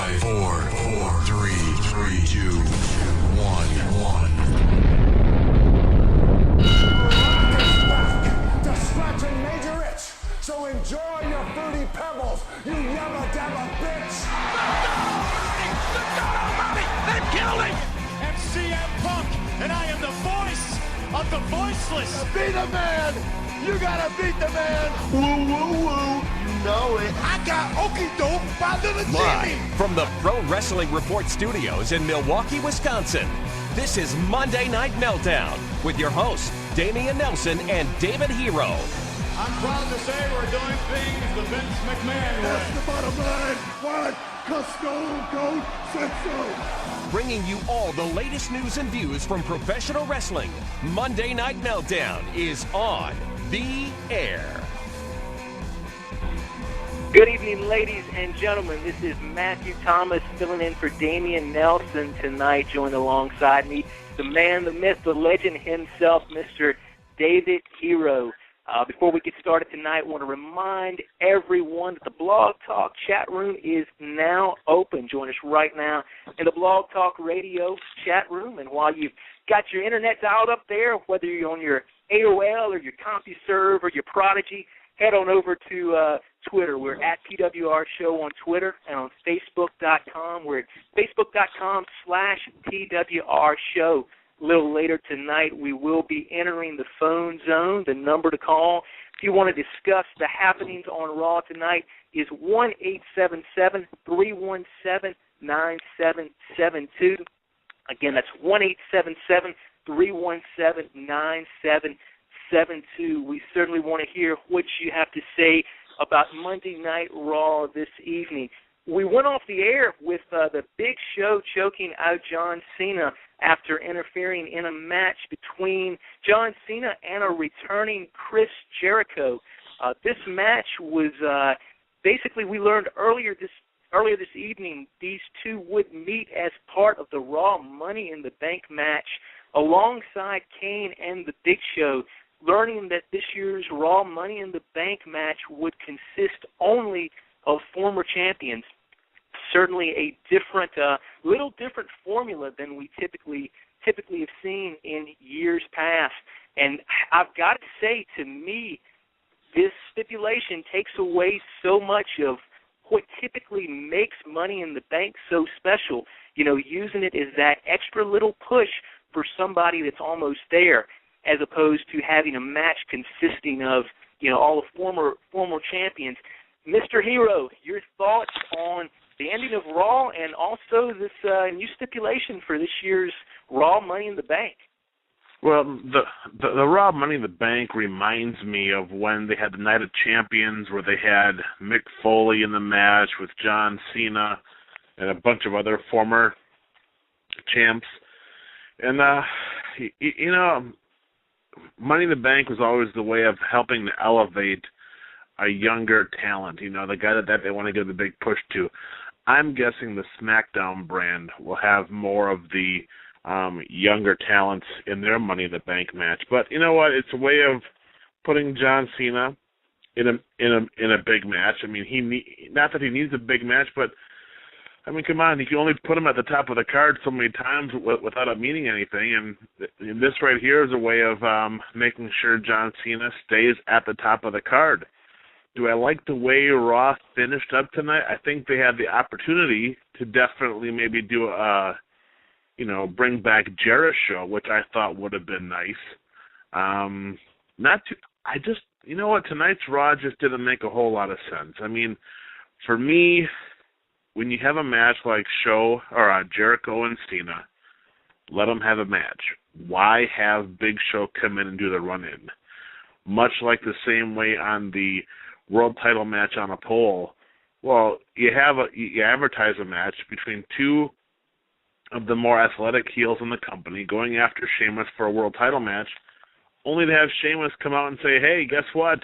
5, 4, 3, 2, 1. To scratch and major itch. So enjoy your fruity pebbles, you yabba dabba bitch. They've killed him! MCM Punk, and I am the voice of the voiceless. Be the man! You gotta beat the man! Woo, woo, woo! You know it. I got okey doke by Little Jimmy! Live from the Pro Wrestling Report studios in Milwaukee, Wisconsin, this is Monday Night Meltdown with your hosts, Damian Nelson and David Hero. I'm proud to say we're doing things the Vince McMahon way. That's the bottom line. What? 'Cause Stone Cold said so. Bringing you all the latest news and views from professional wrestling, Monday Night Meltdown is on the air. Good evening, ladies and gentlemen. This is Matthew Thomas filling in for Damian Nelson tonight. Joined alongside me, the man, the myth, the legend himself, Mr. David Hero. Before we get started tonight, I want to remind everyone that the Blog Talk chat room is now open. Join us right now in the Blog Talk Radio chat room. And while you've got your internet dialed up there, whether you're on your AOL or your CompuServe or your Prodigy, head on over to Twitter. We're at PWR Show on Twitter, and on Facebook.com. We're at Facebook.com/PWR Show. A little later tonight, we will be entering the phone zone. The number to call if you want to discuss the happenings on Raw tonight is 1-877-317-9772. Again, that's 1-877-317-9772. We certainly want to hear what you have to say about Monday Night Raw this evening. We went off the air with the Big Show choking out John Cena after interfering in a match between John Cena and a returning Chris Jericho. This match was basically, we learned earlier this evening, these two would meet as part of the Raw Money in the Bank match alongside Kane and the Big Show, learning that this year's Raw Money in the Bank match would consist only of former champions. Certainly a different, little different formula than we typically have seen in years past. And I've got to say, to me, this stipulation takes away so much of what typically makes Money in the Bank so special. You know, using it as that extra little push for somebody that's almost there, as opposed to having a match consisting of, you know, all the former champions. Mr. Hero, your thoughts on the ending of Raw and also this new stipulation for this year's Raw Money in the Bank? Well, the Raw Money in the Bank reminds me of when they had the Night of Champions, where they had Mick Foley in the match with John Cena and a bunch of other former champs. And, you know, Money in the Bank was always the way of helping to elevate a younger talent, you know, the guy that they want to give the big push to. I'm guessing the Smackdown brand will have more of the younger talents in their Money in the Bank match. But you know what? It's a way of putting John Cena in a big match. I mean, not that he needs a big match, but I mean, come on, you can only put him at the top of the card so many times without it meaning anything. And this right here is a way of making sure John Cena stays at the top of the card. Do I like the way Raw finished up tonight? I think they had the opportunity to definitely maybe do bring back Jericho, which I thought would have been nice. You know what? Tonight's Raw just didn't make a whole lot of sense. I mean, for me, when you have a match like Jericho and Cena, let them have a match. Why have Big Show come in and do the run-in? Much like the same way on the world title match on a pole. Well, you advertise a match between two of the more athletic heels in the company going after Sheamus for a world title match, only to have Sheamus come out and say, hey, guess what?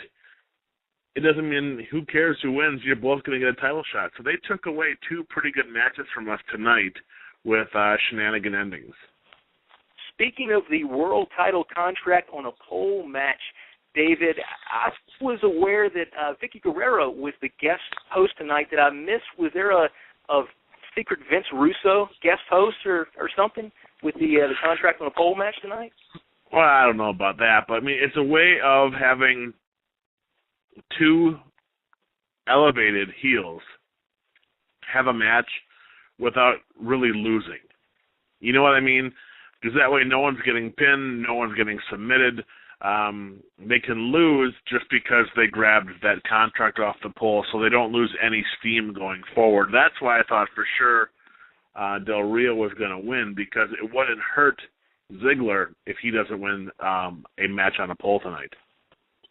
It doesn't mean who cares who wins. You're both going to get a title shot. So they took away two pretty good matches from us tonight with shenanigan endings. Speaking of the world title contract on a pole match, David, I was aware that Vicky Guerrero was the guest host tonight. Did I miss? Was there a secret Vince Russo guest host or something with the contract on a pole match tonight? Well, I don't know about that, but I mean, it's a way of having two elevated heels have a match without really losing. You know what I mean? Because that way no one's getting pinned, no one's getting submitted. They can lose just because they grabbed that contract off the pole, so they don't lose any steam going forward. That's why I thought for sure Del Rio was going to win, because it wouldn't hurt Ziggler if he doesn't win a match on a pole tonight.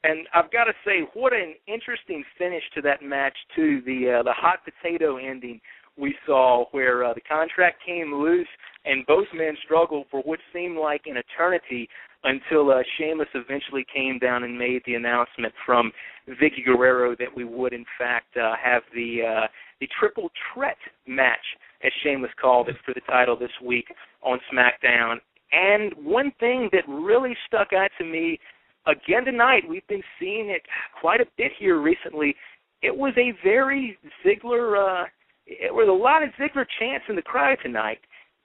And I've got to say, what an interesting finish to that match, too, the hot potato ending we saw where the contract came loose and both men struggled for what seemed like an eternity until Sheamus eventually came down and made the announcement from Vicky Guerrero that we would, in fact, have the triple threat match, as Sheamus called it, for the title this week on Smackdown. And one thing that really stuck out to me, again tonight, we've been seeing it quite a bit here recently, it was a very Ziggler, it was a lot of Ziggler chants in the crowd tonight,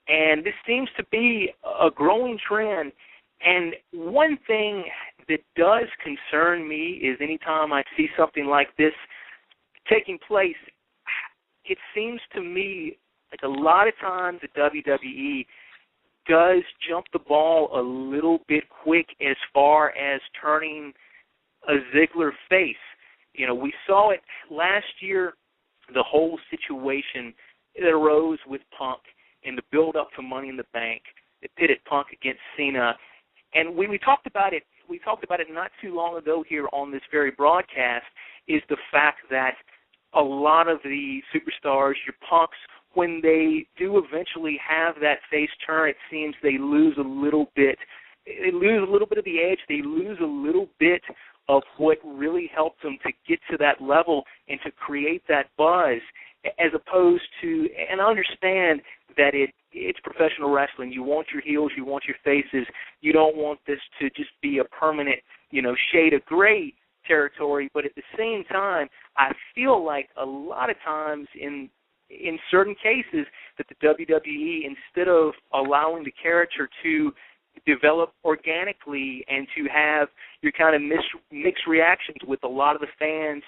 and this seems to be a growing trend. And one thing that does concern me is anytime I see something like this taking place, it seems to me like a lot of times the WWE does jump the ball a little bit quick as far as turning a Ziggler face. You know, we saw it last year, the whole situation that arose with Punk and the build-up to Money in the Bank that pitted Punk against Cena. And we talked about it. We talked about it not too long ago here on this very broadcast. Is the fact that a lot of the superstars, your Punks, when they do eventually have that face turn, it seems they lose a little bit. They lose a little bit of the edge. They lose a little bit of what really helped them to get to that level and to create that buzz, as opposed to, and I understand that it's professional wrestling. You want your heels, you want your faces. You don't want this to just be a permanent, shade of gray territory. But at the same time, I feel like a lot of times in certain cases that the WWE, instead of allowing the character to develop organically and to have your kind of mixed reactions with a lot of the fans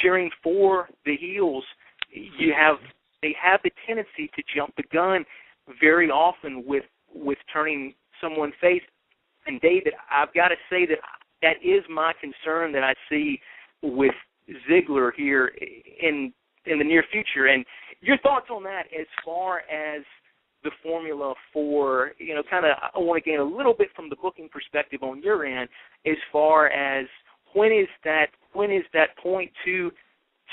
cheering for the heels, they have the tendency to jump the gun very often with turning someone face. And David, I've got to say that is my concern that I see with Ziggler here in the near future. And your thoughts on that as far as the formula for, I want to gain a little bit from the booking perspective on your end as far as when is that point to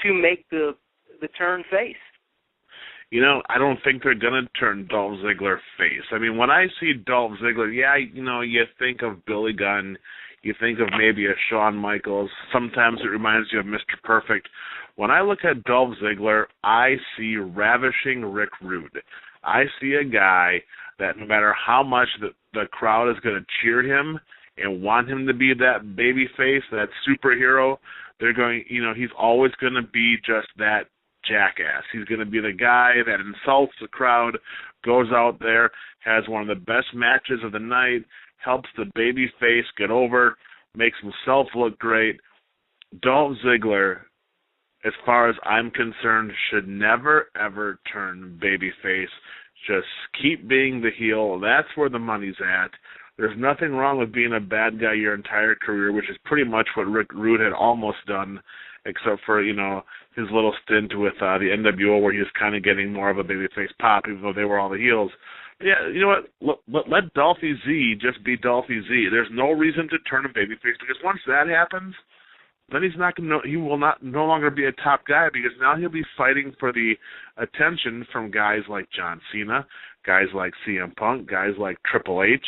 make the turn face? I don't think they're going to turn Dolph Ziggler face. I mean, when I see Dolph Ziggler, you think of Billy Gunn, you think of maybe a Shawn Michaels. Sometimes it reminds you of Mr. Perfect. When I look at Dolph Ziggler, I see ravishing Rick Rude. I see a guy that no matter how much the crowd is going to cheer him and want him to be that baby face, that superhero, they're going, he's always going to be just that jackass. He's going to be the guy that insults the crowd, goes out there, has one of the best matches of the night, helps the baby face get over, makes himself look great. Dolph Ziggler, as far as I'm concerned, should never, ever turn babyface. Just keep being the heel. That's where the money's at. There's nothing wrong with being a bad guy your entire career, which is pretty much what Rick Rude had almost done, except for, his little stint with the NWO where he was kind of getting more of a babyface pop, even though they were all the heels. But yeah, you know what? Let Dolphy Z just be Dolphy Z. There's no reason to turn him babyface, because once that happens, then he will no longer be a top guy, because now he'll be fighting for the attention from guys like John Cena, guys like CM Punk, guys like Triple H,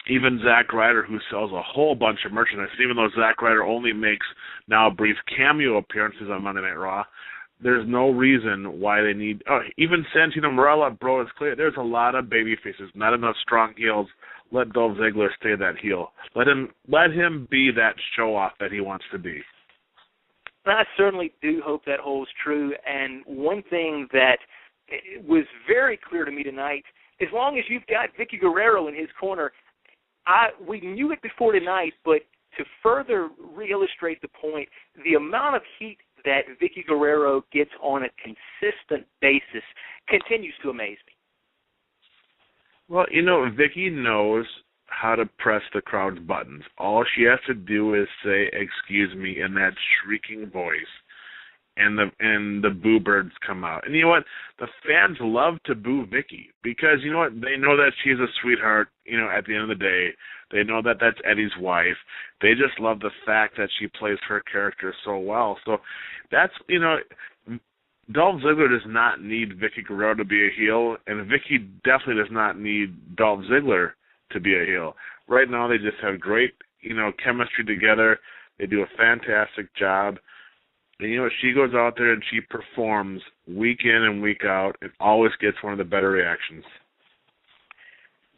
even Zack Ryder, who sells a whole bunch of merchandise. Even though Zack Ryder only makes now brief cameo appearances on Monday Night Raw, there's no reason why they need. Oh, even Santino Marella, bro, it's clear. There's a lot of baby faces, not enough strong heels. Let Dolph Ziggler stay that heel. Let him be that show off that he wants to be. I certainly do hope that holds true. And one thing that was very clear to me tonight, as long as you've got Vicky Guerrero in his corner, we knew it before tonight, but to further re-illustrate the point, the amount of heat that Vicky Guerrero gets on a consistent basis continues to amaze me. Well, Vicky knows how to press the crowd's buttons. All she has to do is say, "Excuse me," in that shrieking voice, and the boo birds come out. And you know what? The fans love to boo Vicky because, you know what? They know that she's a sweetheart, at the end of the day. They know that that's Eddie's wife. They just love the fact that she plays her character so well. So that's, Dolph Ziggler does not need Vicky Guerrero to be a heel, and Vicky definitely does not need Dolph Ziggler to be a heel. Right now they just have great, chemistry together. They do a fantastic job. And, she goes out there and she performs week in and week out and always gets one of the better reactions.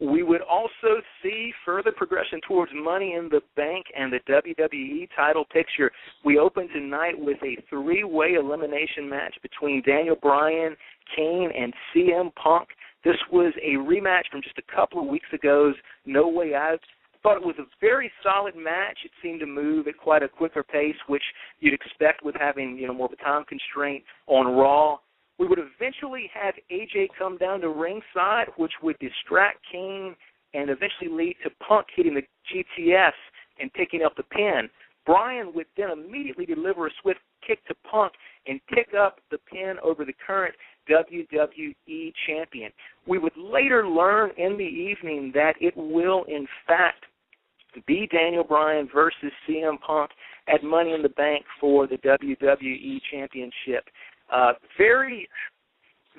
We would also see further progression towards Money in the Bank and the WWE title picture. We open tonight with a three-way elimination match between Daniel Bryan, Kane, and CM Punk. This was a rematch from just a couple of weeks ago's No Way Out. Thought it was a very solid match. It seemed to move at quite a quicker pace, which you'd expect with having more of a time constraint on Raw. We would eventually have AJ come down to ringside, which would distract Kane and eventually lead to Punk hitting the GTS and picking up the pin. Bryan would then immediately deliver a swift kick to Punk and pick up the pin over the current WWE champion. We would later learn in the evening that it will, in fact, be Daniel Bryan versus CM Punk at Money in the Bank for the WWE championship. Very,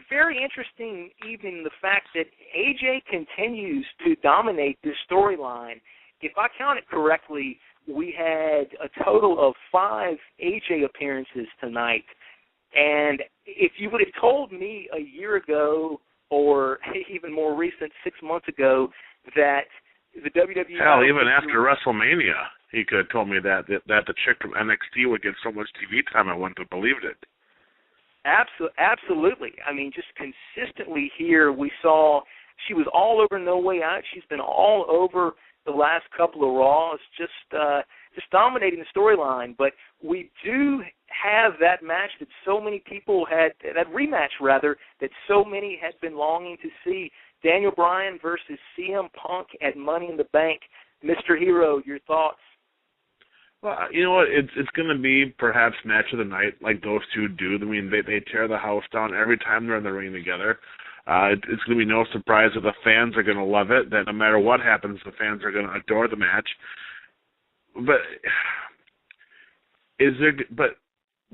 very interesting evening, the fact that AJ continues to dominate this storyline. If I counted correctly, we had a total of 5 AJ appearances tonight. And if you would have told me a year ago or even more recent, 6 months ago, that the WWE... Hell, even after WrestleMania, he could have told me that the chick from NXT would get so much TV time, I wouldn't have believed it. Absolutely. I mean, just consistently here, we saw she was all over No Way Out. She's been all over the last couple of Raws, just dominating the storyline. But we do have that match that so many people had, that rematch rather, that so many had been longing to see. Daniel Bryan versus CM Punk at Money in the Bank. Mr. Hero, your thoughts? Well, you know what? It's going to be perhaps match of the night, like those two do. I mean, they tear the house down every time they're in the ring together. It's going to be no surprise that the fans are going to love it. That no matter what happens, the fans are going to adore the match. But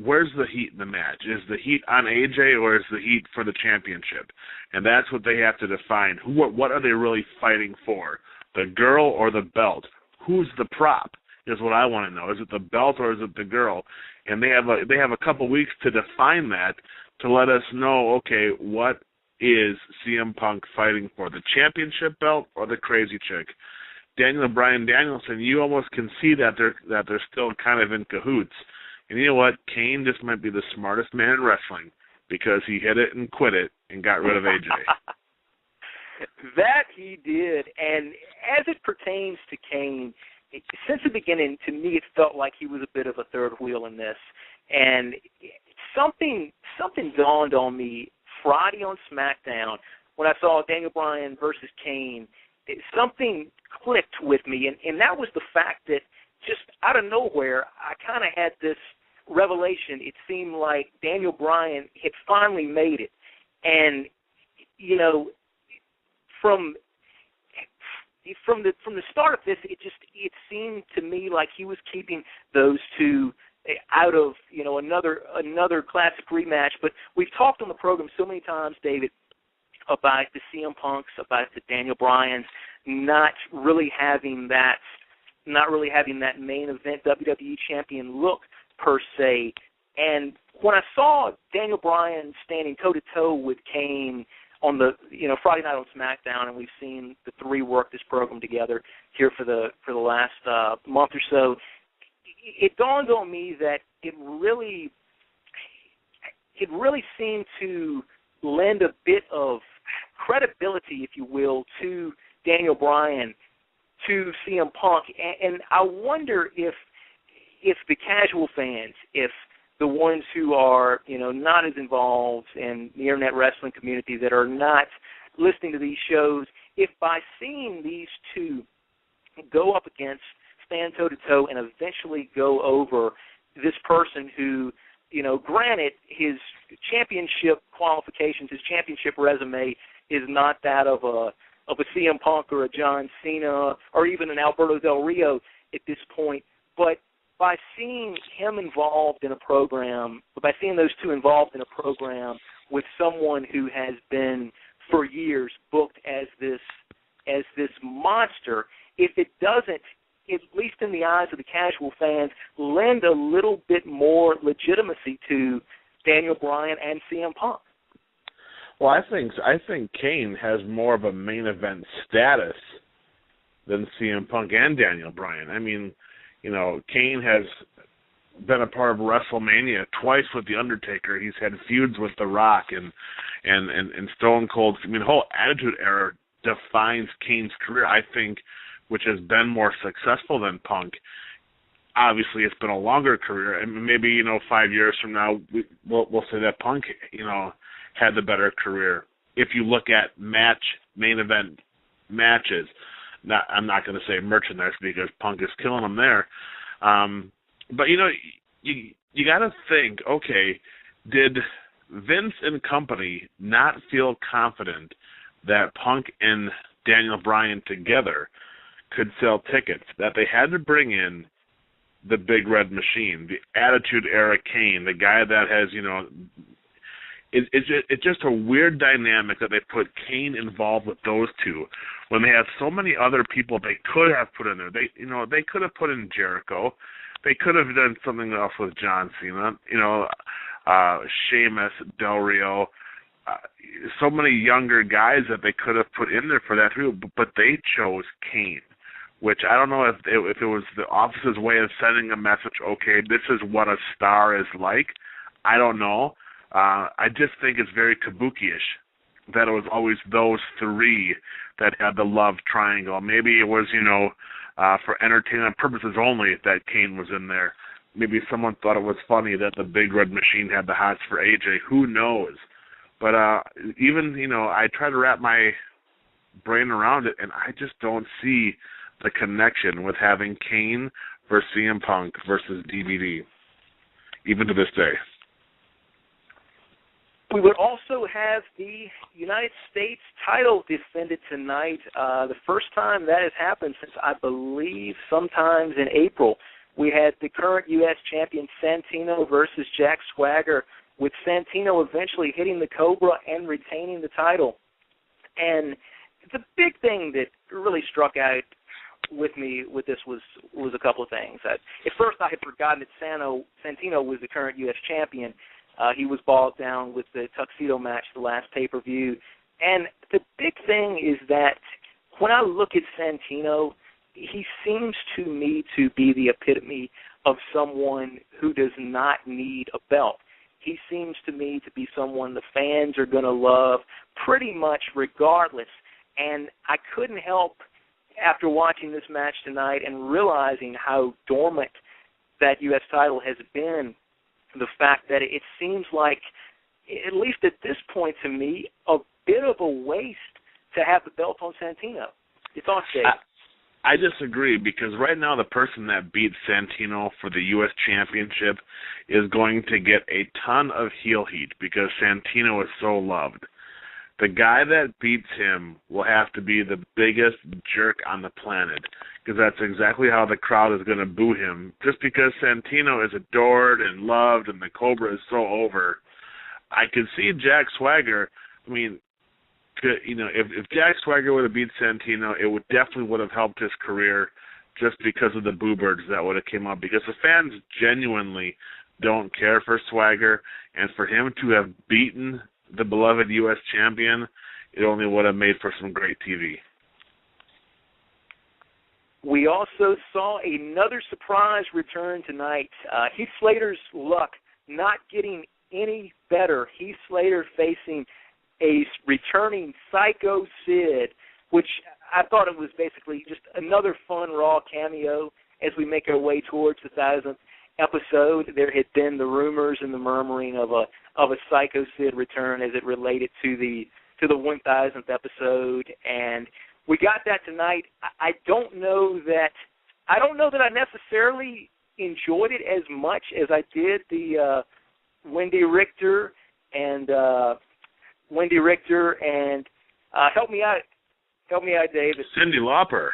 where's the heat in the match? Is the heat on AJ or is the heat for the championship? And that's what they have to define. What are they really fighting for? The girl or the belt? Who's the prop? Is what I want to know. Is it the belt or is it the girl? And they have a couple weeks to define that, to let us know, okay, what is CM Punk fighting for, the championship belt or the crazy chick? Daniel Bryan Danielson, you almost can see that they're still kind of in cahoots. And you know what? Kane just might be the smartest man in wrestling because he hit it and quit it and got rid of AJ. That he did. And as it pertains to Kane, since the beginning, to me, it felt like he was a bit of a third wheel in this. And something dawned on me Friday on Smackdown when I saw Daniel Bryan versus Kane. Something clicked with me, and that was the fact that just out of nowhere, I kind of had this revelation. It seemed like Daniel Bryan had finally made it. And, you know, from the start of this, it seemed to me like he was keeping those two out of, you know, another classic rematch. But we've talked on the program so many times, David, about the CM Punks, about the Daniel Bryans not really having that main event WWE champion look per se. And when I saw Daniel Bryan standing toe to toe with Kane on the Friday night on SmackDown, and we've seen the three work this program together here for the last month or so, it dawned on me that it really seemed to lend a bit of credibility, if you will, to Daniel Bryan, to CM Punk, and I wonder if the casual fans, if the ones who are, not as involved in the internet wrestling community, that are not listening to these shows, if by seeing these two go up against, stand toe-to-toe, and eventually go over this person who, granted, his championship qualifications, his championship resume is not that of a CM Punk or a John Cena or even an Alberto Del Rio at this point, but by seeing him involved in a program, by seeing those two involved in a program with someone who has been for years booked as this monster, if it doesn't, at least in the eyes of the casual fans, lend a little bit more legitimacy to Daniel Bryan and CM Punk. Well, I think Kane has more of a main event status than CM Punk and Daniel Bryan. I mean, Kane has been a part of WrestleMania twice with The Undertaker. He's had feuds with The Rock and Stone Cold. I mean, the whole Attitude Era defines Kane's career, I think, which has been more successful than Punk. Obviously, it's been a longer career, and maybe 5 years from now we'll say that Punk had the better career. If you look at main event matches, I'm not going to say merchandise because Punk is killing them there, but you got to think, okay, did Vince and company not feel confident that Punk and Daniel Bryan together could sell tickets, that they had to bring in the Big Red Machine, the Attitude Era Kane, the guy that has, it's just a weird dynamic that they put Kane involved with those two when they have so many other people they could have put in there. They could have put in Jericho. They could have done something else with John Cena, Sheamus, Del Rio, so many younger guys that they could have put in there for that too, but they chose Kane, which I don't know if it was the office's way of sending a message, okay, this is what a star is like. I don't know. I just think it's very kabuki-ish that it was always those three that had the love triangle. Maybe it was, for entertainment purposes only that Kane was in there. Maybe someone thought it was funny that the Big Red Machine had the hots for AJ. Who knows? But even, I try to wrap my brain around it, and I just don't see the connection with having Kane versus CM Punk versus DVD, even to this day. We would also have the United States title defended tonight. The first time that has happened since, I believe, sometimes in April. We had the current U.S. champion Santino versus Jack Swagger, with Santino eventually hitting the Cobra and retaining the title. And the big thing that really struck out with me with this was a couple of things. At first, I had forgotten that Santino was the current U.S. champion. He was bogged down with the tuxedo match, the last pay-per-view. And the big thing is that when I look at Santino, he seems to me to be the epitome of someone who does not need a belt. He seems to me to be someone the fans are going to love pretty much regardless. And I couldn't help, after watching this match tonight and realizing how dormant that U.S. title has been, the fact that it seems like, at least at this point to me, a bit of a waste to have the belt on Santino. Your thoughts, Dave? I disagree, because right now the person that beats Santino for the U.S. Championship is going to get a ton of heel heat because Santino is so loved. The guy that beats him will have to be the biggest jerk on the planet, because that's exactly how the crowd is going to boo him. Just because Santino is adored and loved and the Cobra is so over, I could see Jack Swagger. I mean, if Jack Swagger would have beat Santino, it would have helped his career, just because of the boo birds that would have came up. Because the fans genuinely don't care for Swagger, and for him to have beaten the beloved U.S. champion, it only would have made for some great TV. We also saw another surprise return tonight. Heath Slater's luck not getting any better. Heath Slater facing a returning Psycho Sid, which I thought it was basically just another fun Raw cameo as we make our way towards the 1,000th episode. There had been the rumors and the murmuring of a Psycho Sid return as it related to the 1,000th episode, and we got that tonight. I don't know that I necessarily enjoyed it as much as I did the Wendy Richter and help me out, David. Cyndi Lauper.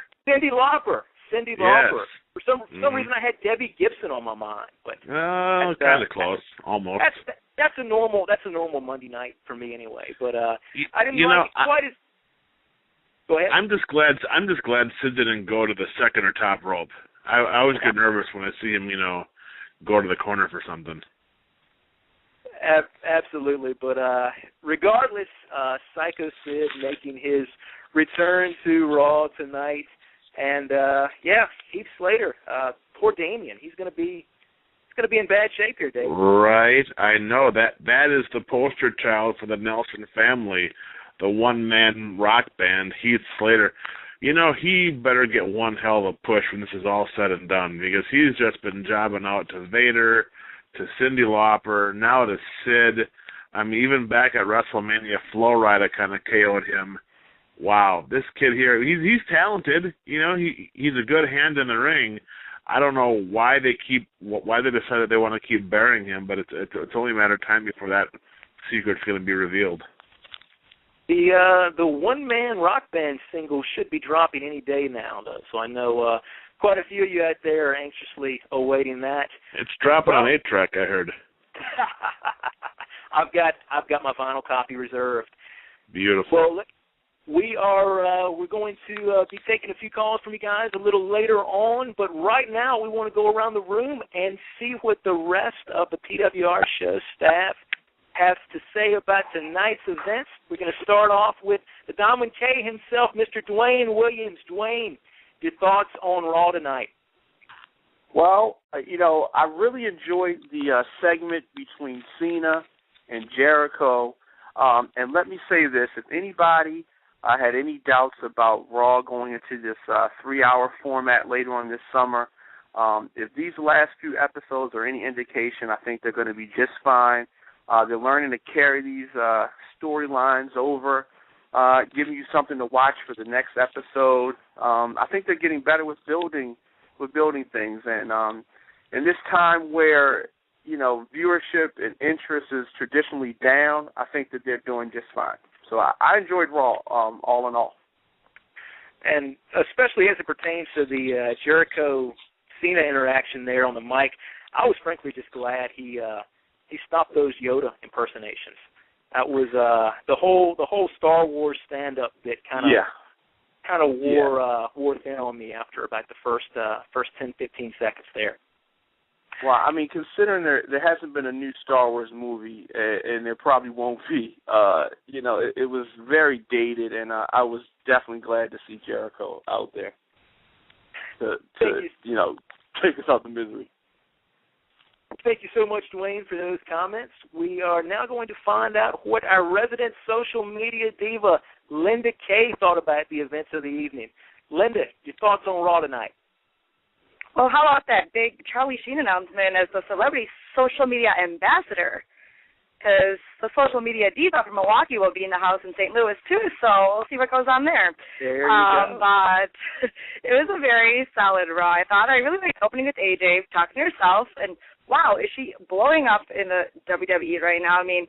Yes. For some reason, I had Debbie Gibson on my mind, but kind of close, almost. That's a normal Monday night for me anyway. But I didn't like it quite as. Go ahead. I'm just glad Sid didn't go to the second or top rope. I always get nervous when I see him, go to the corner for something. Absolutely, but regardless, Psycho Sid making his return to Raw tonight, and Heath Slater, poor Damien, he's going to be in bad shape here, Dave. Right, I know that is the poster child for the Nelson family, the one-man rock band, Heath Slater. He better get one hell of a push when this is all said and done, because he's just been jobbing out to Vader, to Cyndi Lauper, now to Sid. I mean, even back at WrestleMania, Flo Rida kind of KO'd him. Wow, this kid here, he's talented. He's a good hand in the ring. I don't know why they decided they want to keep burying him, but it's only a matter of time before that secret's going to be revealed. The one-man rock band single should be dropping any day now, though. So I know quite a few of you out there are anxiously awaiting that. It's dropping on 8-track, I heard. I've got my vinyl copy reserved. Beautiful. Well, we're going to be taking a few calls from you guys a little later on, but right now we want to go around the room and see what the rest of the PWR show staff has to say about tonight's events. We're going to start off with the Diamond K himself, Mr. Dwayne Williams. Dwayne, your thoughts on Raw tonight? Well, I really enjoyed the segment between Cena and Jericho. And let me say this, if anybody had any doubts about Raw going into this 3-hour format later on this summer, if these last few episodes are any indication, I think they're going to be just fine. They're learning to carry these storylines over, giving you something to watch for the next episode. I think they're getting better with building things, and in this time where viewership and interest is traditionally down, I think that they're doing just fine. So I enjoyed Raw, all in all. And especially as it pertains to the Jericho-Cena interaction there on the mic, I was frankly just glad he stopped those Yoda impersonations. That was the whole Star Wars stand-up bit kind of wore thin on me after about the first 10, 15 seconds there. Well, I mean, considering there hasn't been a new Star Wars movie, and there probably won't be, it was very dated, and I was definitely glad to see Jericho out there to take us out the misery. Thank you so much, Dwayne, for those comments. We are now going to find out what our resident social media diva, Linda Kay, thought about the events of the evening. Linda, your thoughts on Raw tonight? Well, how about that big Charlie Sheen announcement as the celebrity social media ambassador? Because the social media diva from Milwaukee will be in the house in St. Louis, too, so we'll see what goes on there. There you go. But it was a very solid Raw. I thought I really liked opening with AJ, talking to herself, and wow, is she blowing up in the WWE right now? I mean,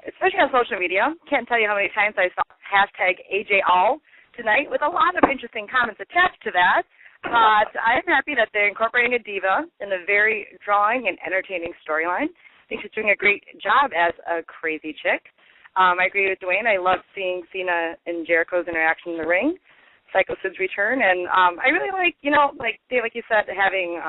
especially on social media. Can't tell you how many times I saw hashtag AJAll tonight with a lot of interesting comments attached to that. But I'm happy that they're incorporating a diva in a very drawing and entertaining storyline. I think she's doing a great job as a crazy chick. I agree with Dwayne. I love seeing Cena and Jericho's interaction in the ring, Psycho Sid's return, and I really like, Dave, like you said, having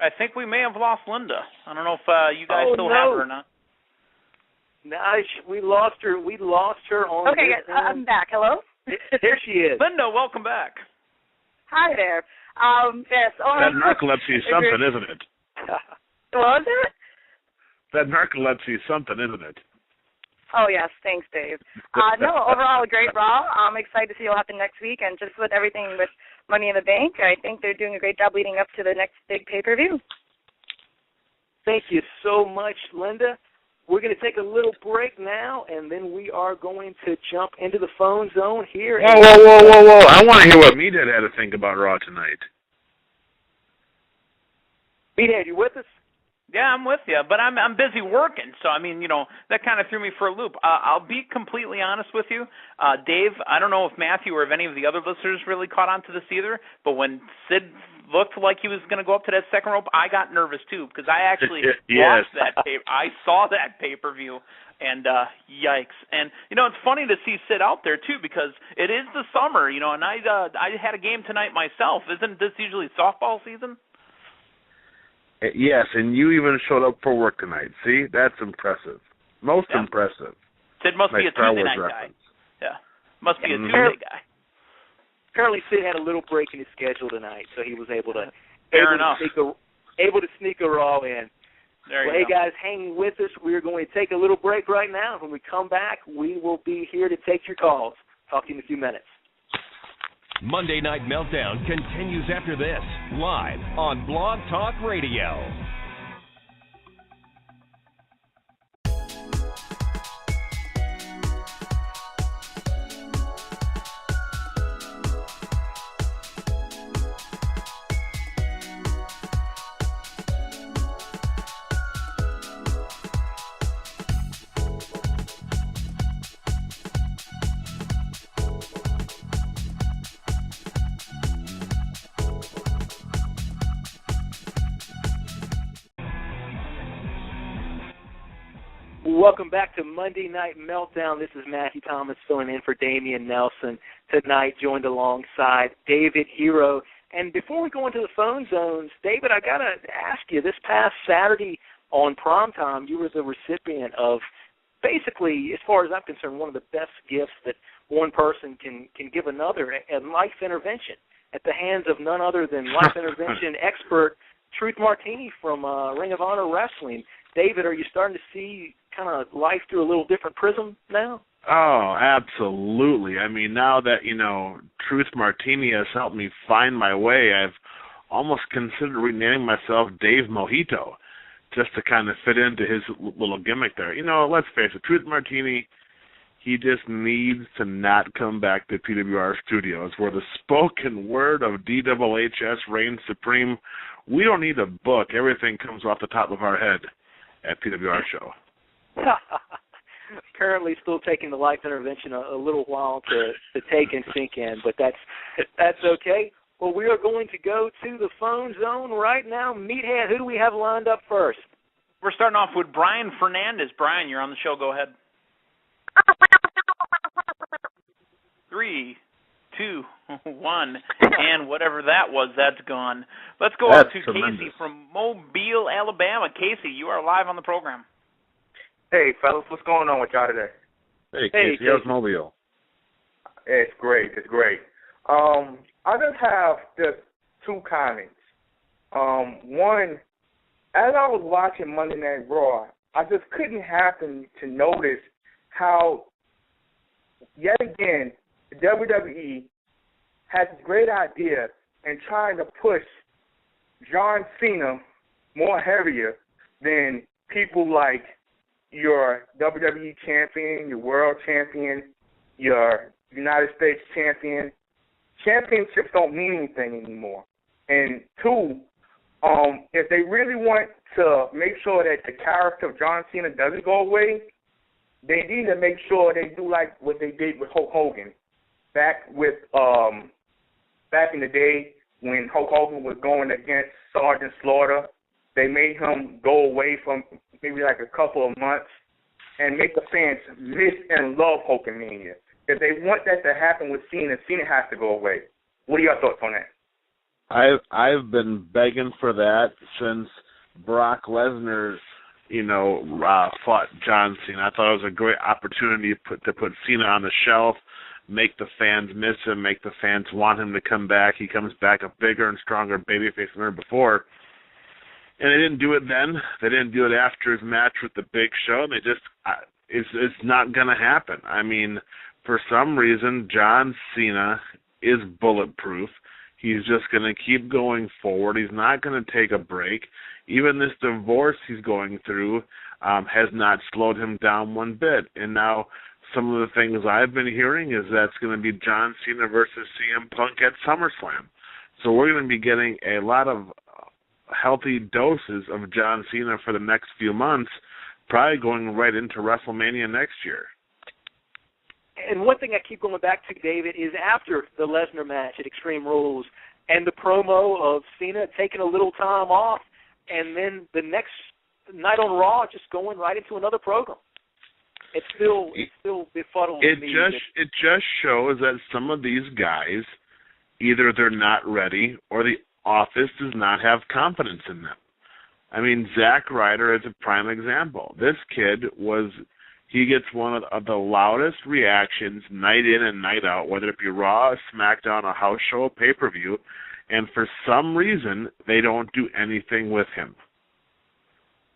I think we may have lost Linda. I don't know if you guys still have her or not. No, we lost her. We lost her on. Okay, I'm back. Hello. There she is. Linda, welcome back. Hi there. Yes. That narcolepsy is something, isn't it? What was it? That narcolepsy is something, isn't it? Oh, yes. Thanks, Dave. No, overall, a great Raw. I'm excited to see what happens next week. And just with everything with Money in the Bank, I think they're doing a great job leading up to the next big pay-per-view. Thank you so much, Linda. We're going to take a little break now, and then we are going to jump into the phone zone here. Whoa. I want to hear what Meathead had to think about Raw tonight. Meathead, you with us? Yeah, I'm with you, but I'm busy working, so I mean, that kind of threw me for a loop. I'll be completely honest with you, Dave. I don't know if Matthew or if any of the other listeners really caught on to this either, but when Sid looked like he was going to go up to that second rope, I got nervous too because I actually watched that tape. I saw that pay-per-view, and yikes! And it's funny to see Sid out there too because it is the summer, and I had a game tonight myself. Isn't this usually softball season? Yes, and you even showed up for work tonight. See, that's impressive. Most impressive. Sid must be a Tuesday night guy. Yeah, must be a Tuesday guy. Apparently, Sid had a little break in his schedule tonight, so he was able to sneak a Raw in. Hey guys, hang with us. We're going to take a little break right now. When we come back, we will be here to take your calls. Talk to you in a few minutes. Monday Night Meltdown continues after this, live on Blog Talk Radio. Welcome back to Monday Night Meltdown. This is Matthew Thomas filling in for Damian Nelson tonight, joined alongside David Hero. And before we go into the phone zones, David, I got to ask you, this past Saturday on Primetime, you were the recipient of basically, as far as I'm concerned, one of the best gifts that one person can give another, a life intervention at the hands of none other than life intervention expert Truth Martini from Ring of Honor Wrestling. David, are you starting to see kind of life through a little different prism now? Oh, absolutely. I mean, now that, Truth Martini has helped me find my way, I've almost considered renaming myself Dave Mojito just to kind of fit into his little gimmick there. Let's face it, Truth Martini, he just needs to not come back to PWR Studios where the spoken word of DWHS reigns supreme. We don't need a book. Everything comes off the top of our head at PWR show. Apparently still taking the life intervention a little while to take and sink in, but that's okay. Well, we are going to go to the phone zone right now. Meathead, who do we have lined up first? We're starting off with Brian Fernandez. Brian, you're on the show. Go ahead. 3, 2, 1, and whatever that was, that's gone. Let's go up to tremendous. Casey from Mobile, Alabama. Casey, you are live on the program. Hey, fellas, what's going on with y'all today? Hey, Casey, how's Mobile? It's great. I just have just two comments. One, as I was watching Monday Night Raw, I just couldn't happen to notice how, yet again, the WWE has a great idea in trying to push John Cena more heavier than people like your WWE champion, your world champion, your United States champion. Championships don't mean anything anymore. And two, if they really want to make sure that the character of John Cena doesn't go away, they need to make sure they do like what they did with Hulk Hogan. Back in the day when Hulk Hogan was going against Sergeant Slaughter, they made him go away from maybe like a couple of months and make the fans miss and love Hulkamania. If they want that to happen with Cena, Cena has to go away. What are your thoughts on that? I've been begging for that since Brock Lesnar, fought John Cena. I thought it was a great opportunity to put Cena on the shelf, make the fans miss him, make the fans want him to come back. He comes back a bigger and stronger babyface than ever before. And they didn't do it then. They didn't do it after his match with the Big Show. They just, it's not going to happen. I mean, for some reason, John Cena is bulletproof. He's just going to keep going forward. He's not going to take a break. Even this divorce he's going through has not slowed him down one bit. And now some of the things I've been hearing is that's going to be John Cena versus CM Punk at SummerSlam. So we're going to be getting a lot of healthy doses of John Cena for the next few months, probably going right into WrestleMania next year. And one thing I keep going back to, David, is after the Lesnar match at Extreme Rules and the promo of Cena taking a little time off and then the next night on Raw just going right into another program. It's still befuddling me. It just shows that some of these guys, either they're not ready or the office does not have confidence in them. I mean, Zack Ryder is a prime example. This kid he gets one of the loudest reactions night in and night out, whether it be Raw, SmackDown, a house show, a pay-per-view, and for some reason, they don't do anything with him.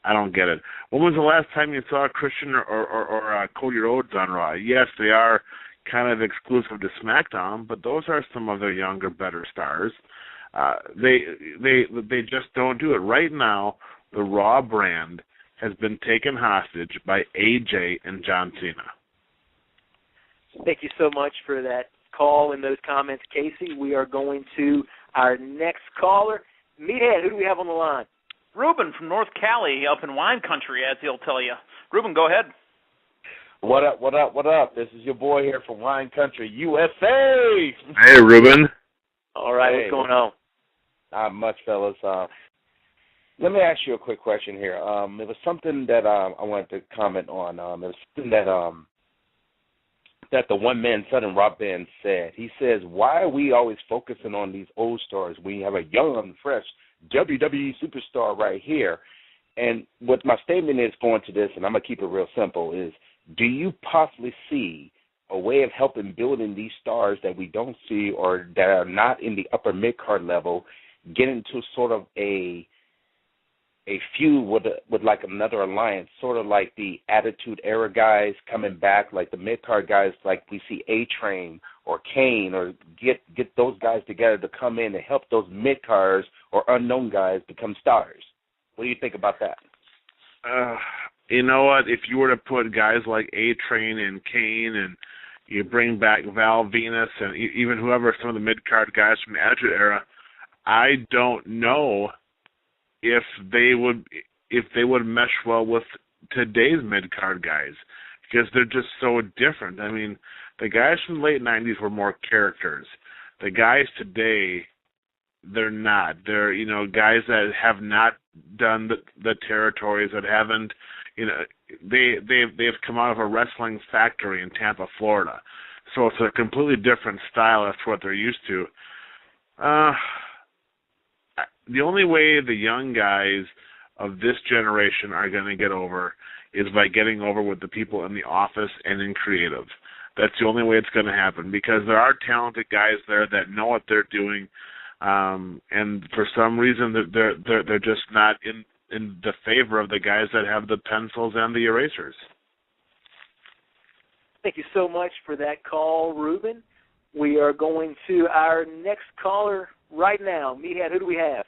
I don't get it. When was the last time you saw Christian or Cody Rhodes on Raw? Yes, they are kind of exclusive to SmackDown, but those are some of their younger, better stars. They just don't do it. Right now, the Raw brand has been taken hostage by AJ and John Cena. Thank you so much for that call and those comments, Casey. We are going to our next caller. Meathead, who do we have on the line? Ruben from North Cali, up in wine country, as he'll tell you. Ruben, go ahead. What up? This is your boy here from Wine Country, USA. Hey, Ruben. All right, what's going on? Not much, fellas. Let me ask you a quick question here. It was something that I wanted to comment on. It was something that the one-man Southern Rock Band said. He says, why are we always focusing on these old stars when you have a young, fresh WWE superstar right here? And what my statement is going to this, and I'm going to keep it real simple, is do you possibly see a way of helping building these stars that we don't see or that are not in the upper mid-card level get into sort of a feud with like another alliance, sort of like the Attitude Era guys coming back, like the mid-card guys like we see A-Train or Kane, or get those guys together to come in and help those mid-cards or unknown guys become stars? What do you think about that? You know what? If you were to put guys like A-Train and Kane and you bring back Val Venus and even whoever, some of the mid-card guys from the Attitude Era, I don't know if they would mesh well with today's mid-card guys because they're just so different. I mean, the guys from the late 90s were more characters. The guys today, they're not. They're, guys that have not done the territories, that haven't, they've come out of a wrestling factory in Tampa, Florida. So it's a completely different style as to what they're used to. The only way the young guys of this generation are going to get over is by getting over with the people in the office and in creative. That's the only way it's going to happen because there are talented guys there that know what they're doing, and for some reason they're just not in the favor of the guys that have the pencils and the erasers. Thank you so much for that call, Ruben. We are going to our next caller right now. Meathead, who do we have?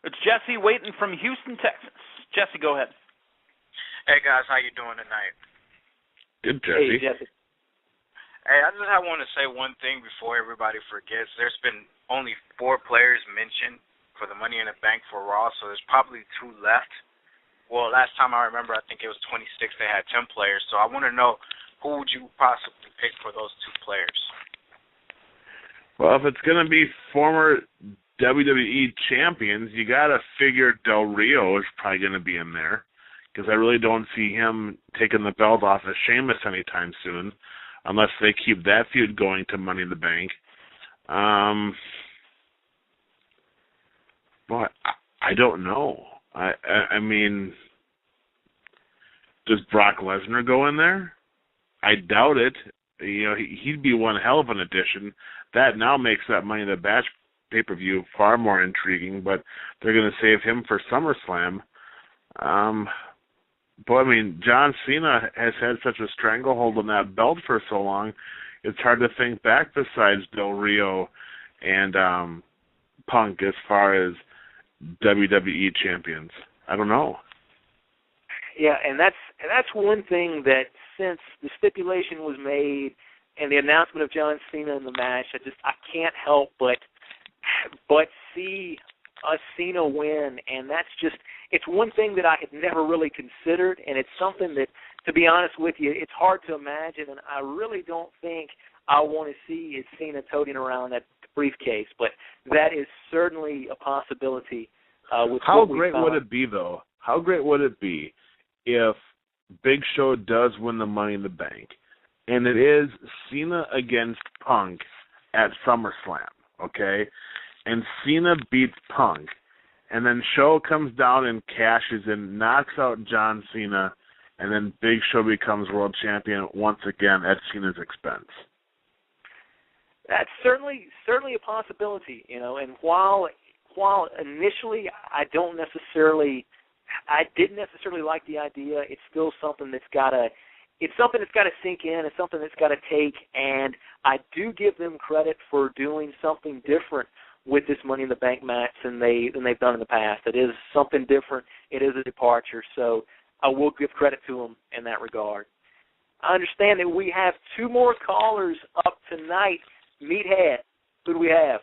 It's Jesse waiting from Houston, Texas. Jesse, go ahead. Hey, guys. How you doing tonight? Good, Jesse. Hey, Jesse. Hey, I just want to say one thing before everybody forgets. There's been only 4 players mentioned for the Money in the Bank for Raw, so there's probably 2 left. Well, last time I remember, I think it was 26. They had 10 players. So I want to know, who would you possibly pick for those 2 players? Well, if it's going to be former WWE champions, you got to figure Del Rio is probably going to be in there because I really don't see him taking the belt off of Sheamus anytime soon unless they keep that feud going to Money in the Bank. Well, I don't know. I mean, does Brock Lesnar go in there? I doubt it. You know, he'd be one hell of an addition. That now makes that Money in the Bank pay-per-view far more intriguing, but they're going to save him for SummerSlam. But, I mean, John Cena has had such a stranglehold on that belt for so long, it's hard to think back besides Del Rio and Punk as far as WWE champions. I don't know. Yeah, and that's one thing that since the stipulation was made and the announcement of John Cena in the match, I can't help but see a Cena win, and it's one thing that I had never really considered, and it's something that, to be honest with you, it's hard to imagine, and I really don't think I want to see is Cena toting around that briefcase, but that is certainly a possibility. How great would it be, though? How great would it be if Big Show does win the Money in the Bank, and it is Cena against Punk at SummerSlam, okay? And Cena beats Punk, and then Show comes down and cashes in, knocks out John Cena, and then Big Show becomes world champion once again at Cena's expense. That's certainly a possibility, you know. And while initially I didn't necessarily like the idea, it's still something that's got to sink in. It's something that's got to take, and I do give them credit for doing something different with this Money in the Bank match than they've done in the past. It is something different. It is a departure, so I will give credit to them in that regard. I understand that we have two more callers up tonight. Meathead, who do we have?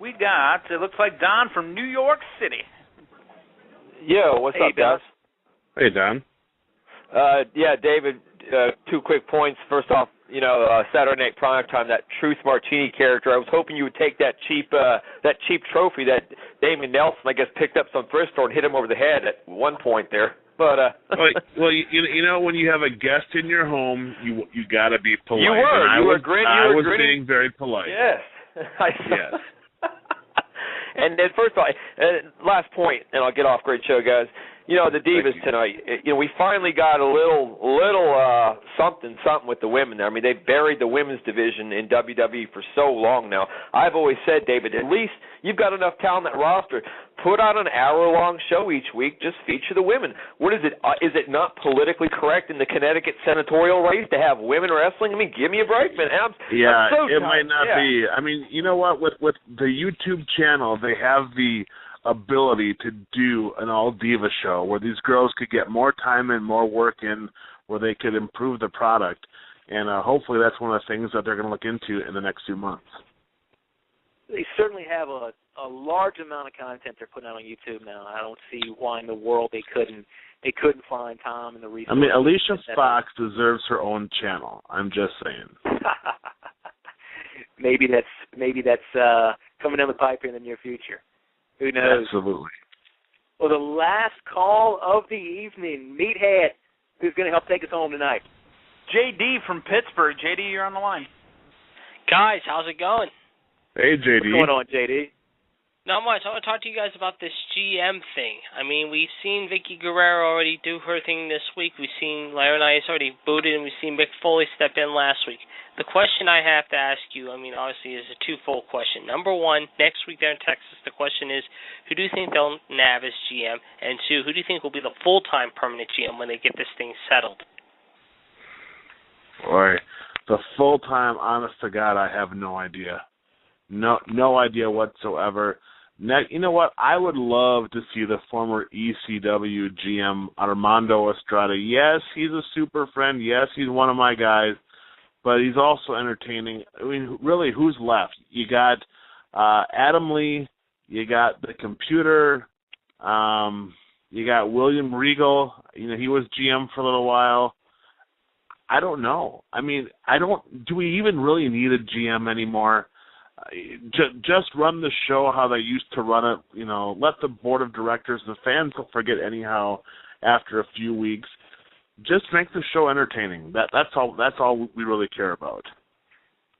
We got, it looks like Don from New York City. Yo, what's up, guys? Hey, Don. Yeah, David, two quick points. First off, you know, Saturday Night Primetime, that Truth Martini character, I was hoping you would take that cheap trophy that Damon Nelson, I guess, picked up some thrift store and hit him over the head at one point there. But well, you know, when you have a guest in your home, you got to be polite. I was being very polite. Yes. Yes. And then first of all, last point, and I'll get off. Great show, guys. You know, the Divas tonight, you know, we finally got a little something with the women there. I mean, they buried the women's division in WWE for so long now. I've always said, David, at least you've got enough talent on that roster. Put out an hour-long show each week. Just feature the women. What is it? Is it not politically correct in the Connecticut senatorial race to have women wrestling? I mean, give me a break, man. I'm so it tired. might not be. I mean, you know what? With the YouTube channel, they have the ability to do an all-diva show where these girls could get more time and more work in, where they could improve the product. And hopefully that's one of the things that they're going to look into in the next few months. They certainly have a large amount of content they're putting out on YouTube now. I don't see why in the world they couldn't find time and the resources. I mean, Alicia Fox deserves her own channel. I'm just saying. maybe that's coming down the pipe in the near future. Who knows? Absolutely. Well, the last call of the evening, Meathead, who's going to help take us home tonight? JD from Pittsburgh. JD, you're on the line. Guys, how's it going? Hey, JD. What's going on, JD? Not much. I want to talk to you guys about this GM thing. I mean, we've seen Vicky Guerrero already do her thing this week. We've seen Laurinaitis already booted, and we've seen Mick Foley step in last week. The question I have to ask you, I mean, obviously, is a twofold question. Number one, next week there in Texas, the question is, who do you think they'll nab as GM? And two, who do you think will be the full-time permanent GM when they get this thing settled? Boy, the full-time, honest to God, I have no idea. No idea whatsoever. You know what? I would love to see the former ECW GM Armando Estrada. Yes, he's a super friend. Yes, he's one of my guys. But he's also entertaining. I mean, really, who's left? You got Adam Lee. You got the computer. You got William Regal. You know, he was GM for a little while. I don't know. I mean, do we even really need a GM anymore? Just run the show how they used to run it. You know, let the board of directors, the fans will forget anyhow after a few weeks. Just make the show entertaining. That's all we really care about.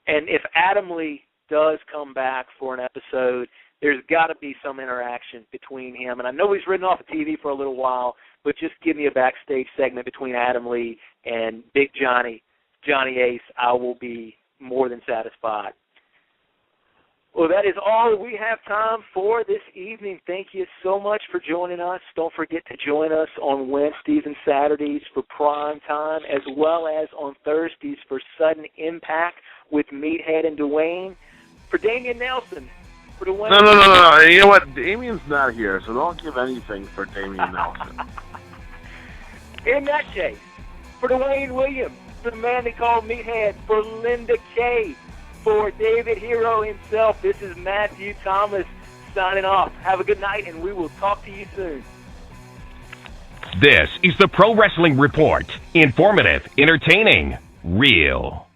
And if Adam Lee does come back for an episode, there's got to be some interaction between him. And I know he's ridden off of TV for a little while, but just give me a backstage segment between Adam Lee and Big Johnny Ace. I will be more than satisfied. Well, that is all we have time for this evening. Thank you so much for joining us. Don't forget to join us on Wednesdays and Saturdays for Prime Time, as well as on Thursdays for Sudden Impact with Meathead and Dwayne. For Damian Nelson, for Dwayne. No. You know what? Damian's not here, so don't give anything for Damian Nelson. In that case, for Dwayne Williams, for the man they call Meathead, for Linda Kay, for David Hero himself, this is Matthew Thomas signing off. Have a good night, and we will talk to you soon. This is the Pro Wrestling Report. Informative, entertaining, real.